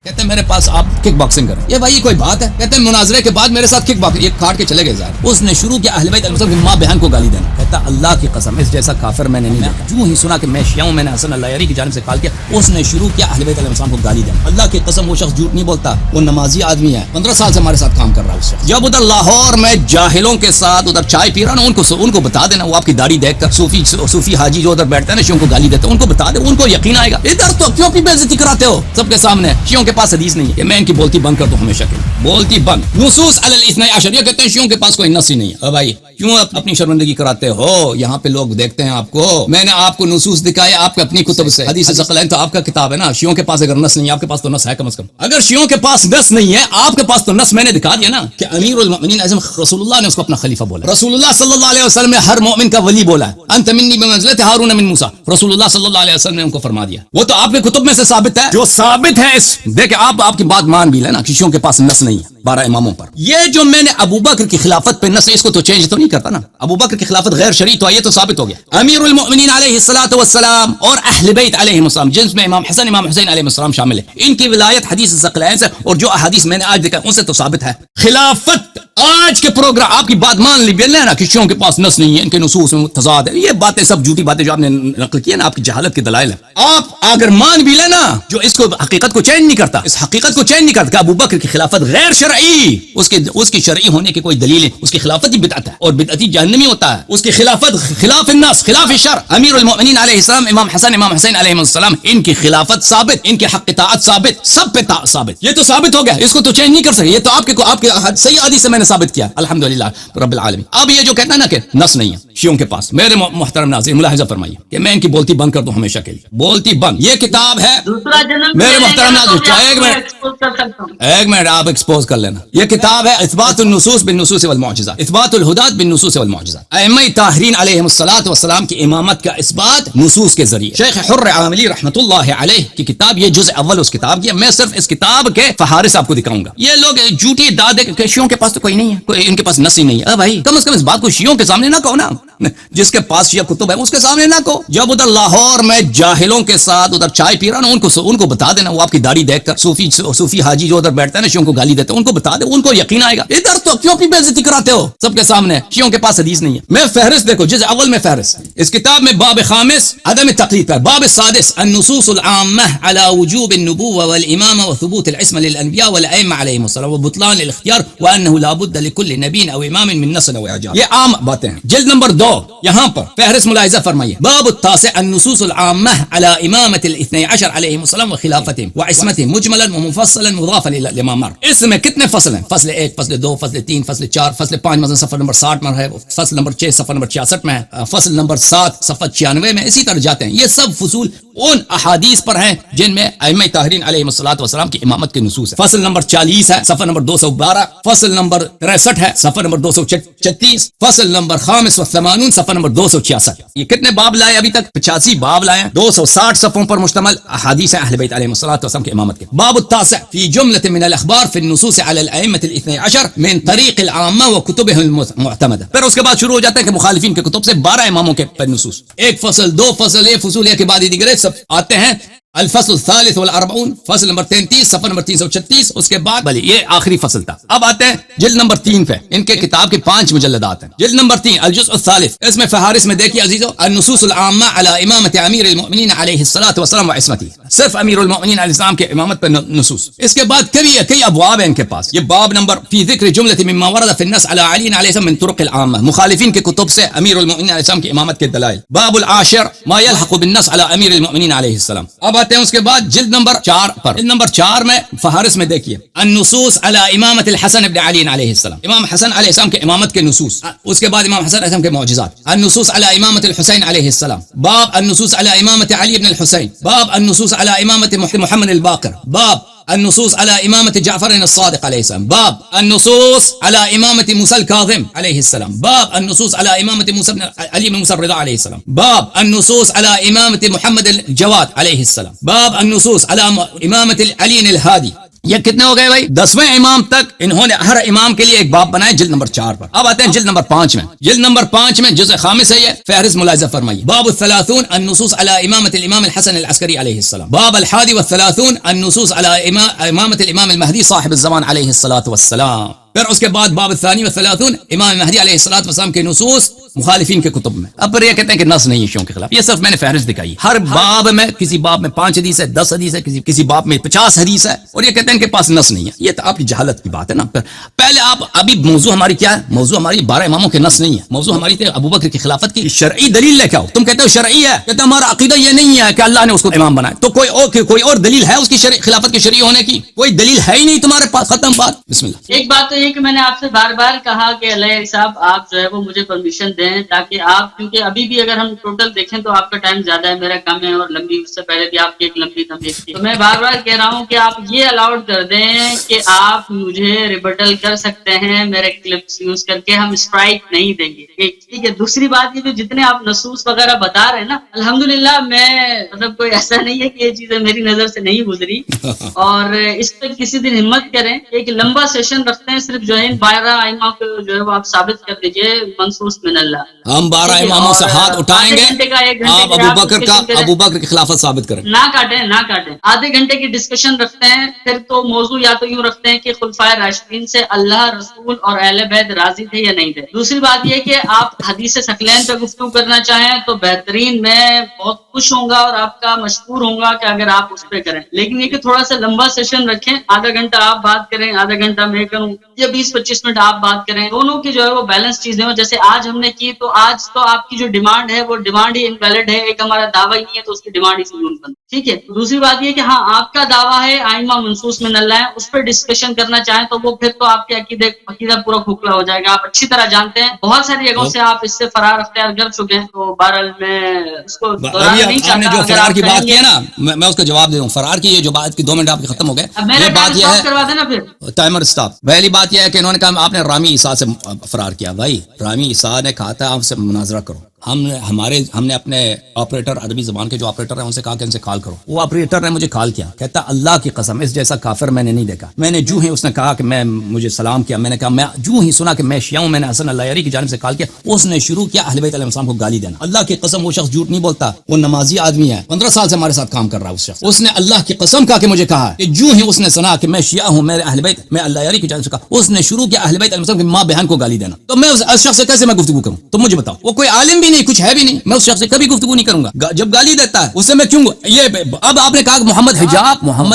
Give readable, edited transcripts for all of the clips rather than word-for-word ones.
کہتے ہیں میرے پاس آپ کک باکسنگ کریں. یہ بھائی کوئی بات ہے؟ کہتے ہیں مناظرے کے بعد میرے ساتھ کک باکسنگ. یہ کاٹ کے چلے گئے ظاہر. اس نے شروع کیا اہل بیت علیہ السلام کی ماں بہن کو گالی دینا. کہتا اللہ کی قسم اس جیسا کافر میں نے نہیں دیکھا. جو ہی سنا کہ میں شیعہ ہوں, میں نے حسن العیاری کی جانب سے کال کیا, اس نے شروع کیا اہل بیت علیہ السلام کو گالی دینا. اللہ کی قسم وہ شخص جھوٹ نہیں بولتا, وہ نمازی آدمی ہے, 15 سال سے ہمارے ساتھ کام کر رہا ہے. اس وقت جب ادھر لاہور میں جاہلوں کے ساتھ ادھر چائے پی رہا نا, ان کو بتا دینا, وہ آپ کی داڑھی دیکھ کر صوفی حاجی جو ادھر بیٹھتے ہیں نا شیعوں کو گالی دیتے ہیں, ان کو بتا دے, ان کو یقین آئے گا. ادھر تو کیوں بھی بے عزتی کراتے ہو سب کے سامنے؟ شیعوں کے پاس حدیث نہیں ہے. میں ان کی بولتی بند کر دوں ہمیشہ کے بولتی بند. نصوص علی الاثنی عشر, یہ کہتے ہیں شیعوں کے پاس کوئی نص ہی نہیں ہے. بھائی کیوں اپنی شرمندگی کراتے ہو؟ یہاں پہ لوگ دیکھتے ہیں آپ کو. میں نے آپ کو نصوص دکھائے آپ کے اپنی کتب سے. حدیث ثقلین تو آپ کا کتاب ہے نا. شیعوں کے پاس اگر نص نہیں ہے, آپ کے پاس تو نص ہے کم از کم. اگر شیعوں کے پاس نص نہیں ہے, آپ کے پاس تو نص میں نے دکھا دیا نا کہ امیر المؤمنین اعظم رسول اللہ نے اس کو اپنا خلیفہ بولا. رسول اللہ صلی اللہ علیہ وسلم نے ہر مومن کا ولی بولا ہے. انت منی بمنزلۃ ہارون من موسیٰ. رسول اللہ صلی اللہ علیہ وسلم نے ان کو فرما دیا. وہ تو آپ کے کتب میں سے ثابت ہے. جو ثابت ہے اس دیکھیں آپ کی بات مان بھی لینا کہ شیعوں کے پاس نص نہیں ہے 12 اماموں پر. یہ جو میں نے ابو بکر کی خلافت پہ نص ہے, اس کو تو چینج تو نہیں کرتا نا. ابو بکر کی خلافت غیر شرعی تو یہ تو ثابت ہو گیا. امیر المؤمنین علیہ الصلوۃ والسلام اور اہل بیت علیہم السلام, جن میں امام حسن امام حسین علیہ السلام شامل ہے, ان کی ولایت حدیث ثقلین سے اور جو احادیث میں نے آج دیکھا ان سے تو ثابت ہے. خلافت آج کے پروگرام آپ کی بات مان لی نا کہ شیعوں کے پاس نص نہیں ہے, ان کے نصوص میں تضاد ہے. یہ باتیں سب جھوٹی باتیں جو آپ نے نقل کی ہے نا, آپ کی جہالت کے دلائل ہیں. آپ اگر مان بھی لینا, جو اس کو حقیقت کو چینج نہیں کرتا, اس حقیقت کو چینج نہیں کرتا کہ ابو بکر کی خلافت غیر شرعی, اس کی شرعی ہونے کی کوئی دلیل ہے. اس کی خلافت ہی بدعت ہے اور بدعتی جہنمی ہوتا ہے. اس کی خلافت خلاف الناس خلاف الشرع. امیر المؤمنین علیہ السلام امام حسن امام حسین علیہ السلام, ان کی خلافت ثابت, ان کے حق اطاعت ثابت, سب پہ ثابت. یہ تو ثابت ہو گیا, اس کو تو چینج نہیں کر سکے. یہ تو آپ کے صحیح حدیث سے میں نے ثابت کیا الحمدللہ رب العالمین. اب یہ جو کہتا ہے نا کہ نص نہیں ہے شیعوں کے پاس, میرے محترم ناظرین ملاحظہ فرمائیے کہ میں ان کی بولتی بند کر دوں ہمیشہ کے لیے. بولتی بند. یہ کتاب ہے میرے محترم ناظرین, ایک منٹ آپ ایکسپوز کر لینا. یہ کتاب ہے اثبات النصوص بالنصوص والمعجزات, اثبات الہدات بالنصوص والمعجزات. ائمہ طاہرین علیہم الصلوۃ والسلام کی امامت کا اثبات نصوص کے ذریعے. شیخ حر عاملی رحمۃ اللہ علیہ کی کتاب, یہ جزء اول اس کتاب کی. میں صرف اس کتاب کے فہارس آپ کو دکھاؤں گا. یہ لوگ جھوٹی داد کہ شیعوں کے پاس تو کوئی نہیں ہے, کوئی ان کے پاس نص ہی نہیں ہے. بھائی کم از کم اس بات کو شیعوں کے سامنے نہ کہو نا. جس کے پاس شیعہ کتب ہے اس کے سامنے نہ کہو. جب ادھر لاہور میں جاہلوں کے ساتھ ادھر چائے پی رہا نا, ان کو بتا دینا, وہ آپ کی داڑھی دیکھ کر صوفی حاجی جو ادھر بیٹھتے ہیں نا شیعوں کو گالی دیتے ہیں, ان کو بتا دے, ان کو یقین آئے گا. ادھر تو کیوں بھی بے عزتی کراتے ہو سب کے سامنے؟ شیعوں کے پاس حدیث نہیں ہے. میں فہرست دیکھو, جز اول میں فہرست اس کتاب میں باب خامس عدم تقلید پر, باب السادس النصوص العامہ علی وجوب النبوة والامامة وثبوت العصمة للانبیاء والائمة علیہم السلام وبطلان الاختیار وانه لا بد لكل نبی او امام من نص او اعجاز. یہ عام باتیں ہیں. جلد نمبر 2 یہاں پر فہرست ملاحظہ فرمائیے. باب التاسع النصوص العامة على امامة الاثني عشر علیہم السلام وخلافتهم وعصمتهم مجملا ومفصلا مضافا لما مر. اس میں کتنے فصل ہیں؟ فصل 1, فصل 2, فصل 3, فصل 4, فصل 5 مثلا صفحہ نمبر 60 میں ہے, فصل نمبر 6 صفحہ نمبر 66 میں ہے, فصل نمبر 7 صفحہ 96 میں, اسی طرح جاتے ہیں. یہ سب فصول ان احادیث پر ہیں جن میں ائمہ طاہرین علیہم الصلوۃ والسلام کی امامت کے نصوص ہیں. فصل نمبر 40 ہے صفحہ نمبر 212, فصل نمبر 63 ہے صفحہ نمبر 236, فصل نمبر 85 صفحہ نمبر 266. یہ کتنے باب لائے ابھی تک؟ 85 باب لائے, 260 صفحوں پر مشتمل احادیث اہل بیت علیہم الصلوۃ والسلام کی امامت کے. باب التاسع فی جملۃ من الاخبار فی النصوص علی الائمة الاثنی عشر من طریق العامہ وکتبهم المعتمدہ. پھر اس کے بعد شروع ہو جاتا ہے کہ مخالفین کے کتب سے 12 اماموں کے نصوص. ایک فصل, 2 فصل, یہ فصول ہے کے بعد دیگر سب آتے ہیں. الفصل الثالث والاربعون فصل نمبر 33 صفحہ نمبر 336. اس کے بعد بھلی یہ آخری فصل تھا. اب آتے ہیں جلد نمبر 3 پہ. ان کے کتاب کے 5 مجلدات ہیں. جلد نمبر 3 الجزء الثالث, اس میں فہارس میں دیکھیے عزیزو, النصوص العامہ علی امامت امیر المؤمنین علیہ الصلوۃ والسلام وعصمتہ. صرف امیر المؤمنین علیہ السلام کے امامت پر نصوص. اس کے بعد کئی ابواب ہیں ان کے پاس. یہ باب نمبر فی ذکر جملۃ مما ورد فی النص علی علی علیہ السلام من طرق العامہ, مخالفین کے کتب سے امیر المؤمنین علیہ السلام کی امامت کے دلائل. باب العاشر ما يلحق بالنص علی امیر المؤمنین علیہ السلام. اب آتے ہیں اس کے بعد جلد نمبر 4 پر. جلد نمبر 4 میں فہارس میں دیکھیے النصوص علی امامت الحسن ابن علی علیہ السلام, امام حسن علیہ السلام کے امامت کے نصوص. اس کے بعد امام حسن علیہ السلام کے معجزات. النصوص علی امامت الحسین علیہ السلام, باب النصوص علی امامت علی بن الحسین, باب النصوص علی امامت محمد الباقر, باب النصوص على إمامة جعفر الصادق عليه السلام, باب النصوص على إمامة موسى الكاظم عليه السلام, باب النصوص على إمامة موسى بن علي بن موسى الرضا عليه السلام, باب النصوص على إمامة محمد الجواد عليه السلام, باب النصوص على إمامة علي الهادي یہ کتنے ہو گئے بھائی؟ 10ویں امام تک انہوں نے ہر امام کے لیے ایک باب بنائے جلد نمبر 4 پر. اب آتے ہیں جلد نمبر 5 میں. جلد نمبر 5 میں جزء خامس ہے یہ. فہرست ملاحظہ فرمائیے. باب الثلاثون النصوص على امامة الامام الحسن العسكري عليه السلام. باب الحادي والثلاثون النصوص على امامة الامام المهدي صاحب الزمان عليه الصلاة والسلام. پھر اس کے بعد باب الثانی والثلاثون امام مہدی علیہ الصلوۃ والسلام کے نصوص مخالفین کے کتب میں. اب پر یہ کہتے ہیں کہ نص نہیں ہے شیعوں کے خلاف. یہ صرف میں نے فہرست دکھائی. ہر باب میں کسی باب میں 5 حدیث ہے، 10 حدیث ہے، کسی باب میں 50 حدیث ہے، اور یہ کہتے ہیں کہ پاس نص نہیں ہے. یہ تو آپ کی جہالت کی بات ہے نا. پہلے آپ ابھی موضوع ہماری کیا ہے؟ موضوع ہماری 12 اماموں کے نص نہیں ہے. موضوع ہماری تھے ابو بکر کی خلافت کی شرعی دلیل لے کے آؤ. تم کہتے ہو شرعی ہے، کہتے ہمارا عقیدہ یہ نہیں ہے کہ اللہ نے اس کو امام بنایا. تو کوئی اور دلیل ہے اس کی خلافت کے شرعی ہونے کی؟ کوئی دلیل ہے ہی نہیں تمہارے پاس. ختم بات. بسم اللہ. ایک بات تو یہ کہ میں نے آپ سے بار بار کہا کہ علیہ صاحب آپ جو ہے وہ مجھے پرمیشن دیں، تاکہ آپ، کیونکہ ابھی بھی اگر ہم ٹوٹل دیکھیں تو آپ کا ٹائم زیادہ ہے، میرا کم ہے، اور لمبی اس سے پہلے بھی آپ کی ایک لمبی تمہید تھی. تو میں بار بار کہہ رہا ہوں کہ آپ یہ الاؤڈ کر دیں کہ آپ مجھے ریبٹل کر سکتے ہیں میرے کلپس یوز کر کے، ہم اسٹرائک نہیں دیں گے. ٹھیک ہے. دوسری بات یہ جو جتنے آپ نصوص وغیرہ بتا رہے ہیں نا، الحمدللہ میں مطلب کوئی ایسا نہیں ہے کہ یہ چیزیں میری نظر سے نہیں گزری، اور اس پہ کسی دن ہمت کریں. ایک لمبا سیشن رکھتے ہیں صرف جو ہے 12 ائمہ کو جو ہے وہ آپ ثابت کر دیجئے منصوص من اللہ. ہم 12 اماموں سے ہاتھ اٹھائیں گے. آپ ابو بکر کی خلافت ثابت کریں. نہ کاٹیں. آدھے گھنٹے کی ڈسکشن رکھتے ہیں. پھر تو موضوع یا تو یوں رکھتے ہیں کہ خلفائے راشدین سے اللہ، رسول اور اہل بیت راضی تھے یا نہیں تھے. دوسری بات یہ کہ آپ حدیث ثقلین پہ گفتگو کرنا چاہیں تو بہترین، میں بہت خوش ہوں گا اور آپ کا مشکور ہوں گا کہ اگر آپ اس پہ کریں. لیکن یہ کہ تھوڑا سا لمبا سیشن رکھیں. آدھا گھنٹہ آپ بات کریں، آدھا گھنٹہ میں کروں، یا 20-25 منٹ آپ بات کریں. دونوں کی جو ہے وہ بیلنس چیزیں ہوں. جیسے آج ہم نے کی تو آج تو آپ کی جو ڈیمانڈ ہے وہ ڈیمانڈ ہی انویلڈ ہے. ایک ہمارا دعویٰ ہی نہیں ہے تو اس کی ڈیمانڈ ہی سنون بند. ٹھیک ہے. دوسری بات یہ کہ ہاں آپ کا دعویٰ ہے ائمہ منصوص من اللہ ہے، اس پہ ڈسکشن کرنا چاہیں تو وہ پھر تو آپ کے عقیدہ پورا کھوکھلا ہو جائے گا. آپ اچھی طرح جانتے ہیں، بہت ساری جگہوں سے آپ اس سے فرار اختیار کر چکے ہیں. تو بہرحال میں اس کو دہرانا نہیں چاہتا. آپ نے جو فرار کی بات کی ہے نا، میں اس کا جواب دے دوں. فرار کی یہ جو بات کی 2 منٹ آپ کے ختم ہو گئے. یہ بات یہ ہے، کروا دینا پھر ٹائمر سٹاپ. پہلی بات یہ ہے کہ انہوں نے کہا آپ نے رامی عیسیٰ سے فرار کیا. بھائی رامی عیسیٰ نے کہا تھا آپ سے مناظرہ کرو. ہم نے اپنے آپریٹر، عربی زبان کے جو آپریٹر ہیں ان سے کہا کہ ان سے کال کرو. وہ آپریٹر نے مجھے کال کیا، کہتا اللہ کی قسم اس جیسا کافر میں نے نہیں دیکھا. میں نے جو ہی اس نے کہا کہ مجھے سلام کیا، میں نے کہا میں جو ہی سنا کہ میں شیعہ ہوں، میں نے حسن العیاری کی جانب سے کال کیا. اس نے شروع کیا اہل بیت علیہ السلام کو گالی دینا. اللہ کی قسم وہ شخص جھوٹ نہیں بولتا، وہ نمازی آدمی ہے، 15 سال سے ہمارے ساتھ کام کر رہا ہے. اس شخص اس نے اللہ کی قسم کہا کہ مجھے کہا کہ جو ہی اس نے سنا کہ میں شیعہ ہوں، میرے اہل بیت، میں العیاری کی جانب سے کہا، اس نے شروع کیا اہل بیت علیہ السلام کی ماں بہن کو گالی دینا. تو میں اس شخص سے کیسے میں گفتگو کروں؟ تم مجھے بتاؤ. وہ کوئی عالم بھی نہیں، کچھ ہے بھی نہیں. میں اس شخص سے کبھی گفتگو نہیں کروں گا. جب گالی دیتا ہے اس سے میں کیوں یہ. اب آپ نے کہا کہ محمد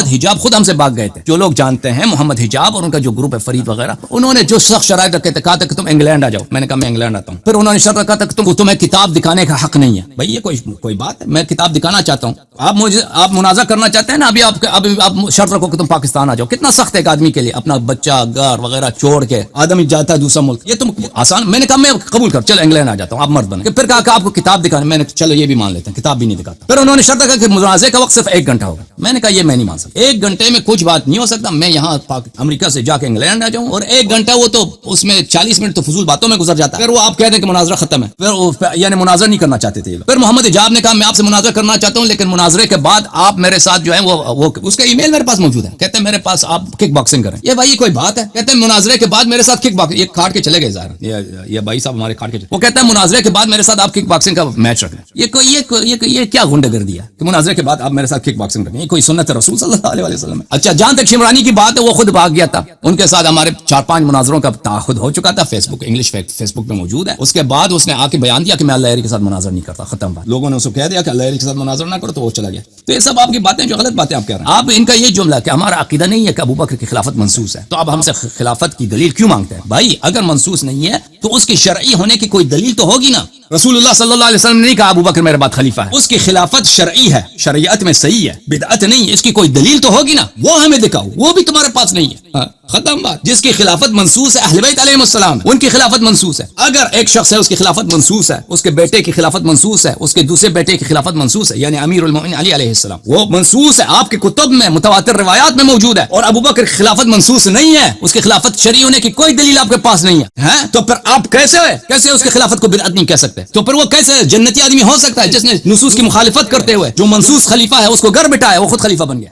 حجاب خود ہم سے بھاگ گئے تھے. جو لوگ جانتے ہیں محمد حجاب اور ان کا جو گروپ ہے فرید وغیرہ، انہوں نے جو سخت شرائط رکھے تھے، کہا تھا کہ تم انگلینڈ آ جاؤ. میں نے کہا میں انگلینڈ آتا ہوں. پھر انہوں نے شرط رکھا تھا کہ تمہیں کتاب دکھانے کا حق نہیں ہے. بھائی یہ کوئی بات ہے؟ میں کتاب دکھانا چاہتا ہوں. آپ منازع کرنا چاہتے ہیں نا. ابھی آپ شرط رکھو کہ تم پاکستان آ جاؤ. کتنا سخت ہے ایک آدمی کے لیے، اپنا بچہ گھر وغیرہ چھوڑ کے آدمی جاتا ہے دوسرا ملک. یہ تم آسان. میں نے کہا میں قبول کر، چل انگلینڈ آ جاتا ہوں، آپ مرد بنے. پھر کہا کہ آپ کو کتاب دکھانے. میں نے چلو یہ بھی مان لیتے ہیں، کتاب بھی نہیں دکھاتا. پھر انہوں نے شرط رکھا کہ مناظرے کا وقت صرف 1 گھنٹہ ہوگا. میں نے کہا یہ میں نہیں مان سکتا. 1 گھنٹے میں کچھ بات نہیں ہو سکتا. میں یہاں امریکہ سے جا کے انگلینڈ آ جاؤں اور 1 گھنٹہ وہ تو اس میں 40 منٹ تو فضول باتوں میں گزر جاتا ہے. پھر وہ آپ کہہ دیں کہ مناظرہ ختم ہے. پھر یعنی مناظرہ نہیں کرنا چاہتے تھے. پھر محمد حجاب نے کہا میں آپ سے مناظرہ کرنا چاہتا ہوں، لیکن مناظرے کے بعد آپ میرے ساتھ جو ہے وہ اس کا ای میل میرے پاس موجود ہے. کہتے ہیں میرے پاس آپ کک باکسنگ کریں. یہ بھائی کوئی بات ہے؟ کہتے ہیں مناظرے کے بعد میرے ساتھ کک باکسنگ. یہ کاٹ کے چلے گئے ظاہر. یہ بھائی صاحب ہمارے کاٹ کے چلے. وہ کہتا ہے مناظرے کے بعد میرے ساتھ آپ کک باکسنگ کا میچ رکھیں. یہ کیا غنڈہ گردی ہے کہ مناظرے کے بعد آپ میرے ساتھ کک باکسنگ رکھیں؟ یہ کوئی سنت رسول صلی اللہ علیہ وسلم ہے. اچھا جہاں تک شمرانی کی بات ہے، وہ خود بھاگ گیا تھا. ان کے ساتھ ہمارے 4-5 مناظروں کا تعاقد ہو چکا تھا. انگلش فیس بک پہ موجود ہے. اس کے بعد اس نے آ کے بیان دیا کہ میں اللہ علیہ کے ساتھ مناظر نہیں کرتا. ختم بات. لوگوں نے اس کو کہہ دیا کہ اللہ علیہ کے ساتھ مناظر نہ کرو تو وہ چلا گیا. تو یہ سب آپ کی باتیں جو غلط باتیں آپ کہہ رہے ہیں. آپ ان کا یہ جملہ کہ ہمارا عقیدہ نہیں ہے کہ ابو بکر کی خلافت منسوس ہے، تو اب ہم سے خلافت کی دلیل کیوں مانگتے ہیں؟ بھائی اگر منسوس نہیں ہے تو اس کی شرعی ہونے کی کوئی دلیل تو ہوگی نا. رسول اللہ صلی اللہ علیہ وسلم نے نہیں کہا ابو بکر میرے بعد خلیفہ ہے. اس کی خلافت شرعی ہے، شریعت میں صحیح ہے، بدعت نہیں ہے. اس کی کوئی دلیل تو ہوگی نا. وہ ہمیں دکھاؤ. وہ بھی تمہارے پاس نہیں ہے. ختم بات. جس کی خلافت منسوس ہے اہل بیت علیہ السلام، ان کی خلافت منسوس ہے. اگر ایک شخص ہے اس کی خلافت منسوس ہے، اس کے بیٹے کی خلافت منسوس ہے، اس کے دوسرے بیٹے کی خلافت منسوس ہے، یعنی امیر المومنین علی علیہ السلام وہ منسوس ہے، آپ کے کتب میں متواتر روایات میں موجود ہے. اور ابو بکر کی خلافت منسوس نہیں ہے، اس کی خلافت شرعی ہونے کی کوئی دلیل آپ کے پاس نہیں ہے. تو پھر آپ کیسے اس کی خلافت کو بدعت نہیں کہہ سکتے؟ تو پھر وہ کیسے جنتی آدمی ہو سکتا ہے جس نے نصوص کی مخالفت کرتے ہوئے جو منسوس خلیفہ ہے اس کو گھر بٹھایا، وہ خود خلیفہ بن گیا.